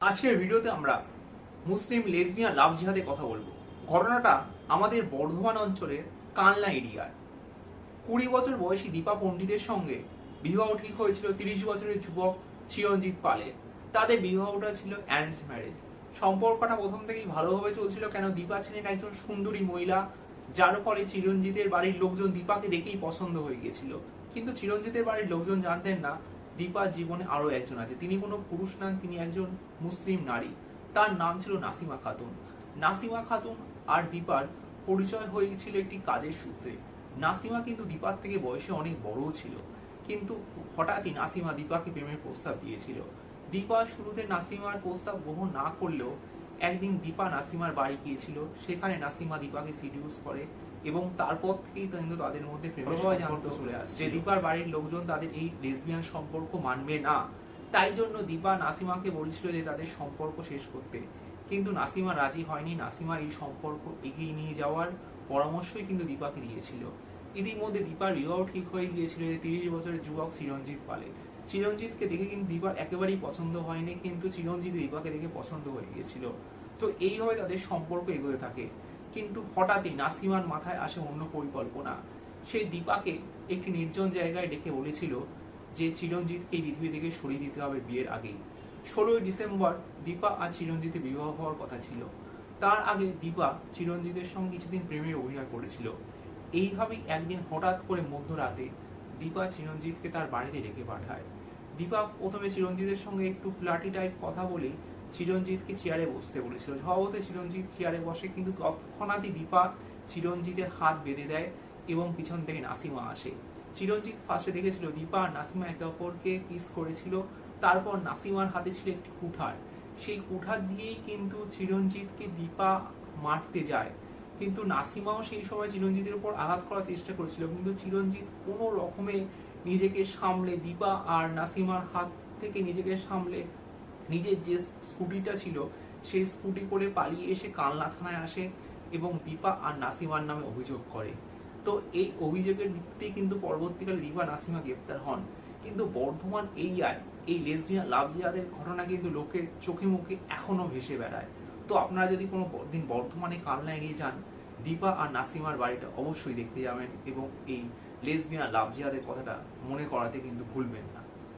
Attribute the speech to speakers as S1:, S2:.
S1: আজকের ভিডিওতে আমরা মুসলিম লেসবিয়ান লাভ জিহাদের কথা বলবো। ঘটনাটা আমাদের বর্ধমান অঞ্চলের কালনা এরিয়ার। 20 বছর বয়সী দীপা পণ্ডিতের সঙ্গে বিবাহ ঠিক হয়েছিল 30 বছরের যুবক চিরঞ্জিত পালের। তাদের বিবাহটা ছিল অ্যারেঞ্জ ম্যারেজ। সম্পর্কটা প্রথম থেকেই ভালোভাবে চলছিল, কেন দীপা ছিলেন একজন সুন্দরী মহিলা, যার ফলে চিরঞ্জিতের বাড়ির লোকজন দীপাকে দেখেই পছন্দ হয়ে গিয়েছিল। কিন্তু চিরঞ্জিতের বাড়ির লোকজন জানতেন না দীপার জীবনে আরো একজন আছে। তিনি কোনো পুরুষ নন, তিনি একজন মুসলিম নারী। তার নাম ছিল নাসিমা খাতুন। নাসিমা খাতুন আর দীপার পরিচয় হয়েছিল একটি কাজের সূত্রে। নাসিমা কিন্তু দীপার থেকে বয়সে অনেক বড়ও ছিল, কিন্তু হঠাৎই নাসিমা দীপাকে প্রেমের প্রস্তাব দিয়েছিল। দীপা শুরুতে নাসিমার প্রস্তাব গ্রহণ না করলেও একদিন দীপা নাসিমার বাড়ি গিয়েছিল। সেখানে নাসিমা দীপাকে সিডিউস করে এবং তারপর থেকেই কিন্তু তাদের মধ্যে প্রেমের সম্পর্ক চলে আসছে যে দীপার বাড়ির লোকজন তাদের এই লেসবিয়ান সম্পর্ক মানবে না। তাই জন্য দীপা নাসিমাকে বলছিল যে তাদের সম্পর্ক শেষ করতে, কিন্তু নাসিমা রাজি হয়নি। নাসিমা এই সম্পর্ক এগিয়ে নিয়ে যাওয়ার পরামর্শই কিন্তু দীপাকে দিয়েছিল। ইতিমধ্যে দীপার বিবাহ ঠিক হয়ে গিয়েছিল 30 বছরের যুবক চিরঞ্জিত পালের। চিরঞ্জিতকে দেখে কিন্তু দীপার একেবারেই পছন্দ হয়নি, কিন্তু চিরঞ্জিত দীপাকে দেখে পছন্দ হয়ে গিয়েছিল। তো এইভাবে তাদের সম্পর্ক এগোতে থাকে। কিন্তু হঠাৎই নাসিমার মাথায় আসে অন্য পরিকল্পনা। সে দীপাকে একটি নির্জন জায়গায় ডেকে বলেছিল যে চিরঞ্জিতকে এই পৃথিবী থেকে সরিয়ে দিতে হবে বিয়ের আগেই। 16 ডিসেম্বর দীপা আর চিরঞ্জিতের বিবাহ হওয়ার কথা ছিল। তার আগে দীপা চিরঞ্জিতের সঙ্গে কিছুদিন প্রেমের অভিনয় করেছিল। এইভাবেই একদিন হঠাৎ করে মধ্যরাতে দীপা চিরঞ্জিতকে তার বাড়িতে ডেকে পাঠায়। দীপা প্রথমে চিরঞ্জিতের সঙ্গে একটু ফ্ল্যাটি টাইপ কথা বলে চিরঞ্জিতকে চেয়ারে বসতে বলেছিল। স্বভাবতই চিরঞ্জিত চেয়ারে বসে, কিন্তু তৎক্ষণাৎই দীপা চিরঞ্জিতের হাত বেঁধে দেয় এবং পিছন থেকে নাসিমা আসে। চিরঞ্জিত ফার্স্টে দেখেছিল দীপা আর নাসিমা একে অপরকে কিস করেছিল। তারপর নাসিমার হাতে ছিল একটি কুঠার। সেই কুঠার দিয়েই কিন্তু চিরঞ্জিতকে দীপা মারতে যায়। কিন্তু নাসিমাও সেই সময় চিরঞ্জিতের উপর আঘাত করার চেষ্টা করেছিল, কিন্তু চিরঞ্জিত কোনো রকমে নিজেকে সামলে, দীপা আর নাসিমার হাত থেকে নিজেকে সামলে নিজের যে স্কুটিটা ছিল সেই স্কুটি করে পালিয়ে এসে কালনা থানায় আসে এবং দীপা আর নাসিমার নামে অভিযোগ করে। তো এই অভিযোগের ভিত্তিতেই কিন্তু পরবর্তীকালে দীপা নাসিমা গ্রেপ্তার হন। কিন্তু বর্ধমান এরিয়ায় এই লেসবিয়ান লাভ জিহাদের ঘটনা কিন্তু লোকের চোখে মুখে এখনো ভেসে বেড়ায়। তো আপনারা যদি কোনো দিন বর্ধমানে কালনা এড়িয়ে যান, দীপা আর নাসিমার বাড়িটা অবশ্যই দেখতে যাবেন এবং এই লেসবিয়ান লাভ জিহাদের কথাটা মনে করাতে কিন্তু ভুলবেন না।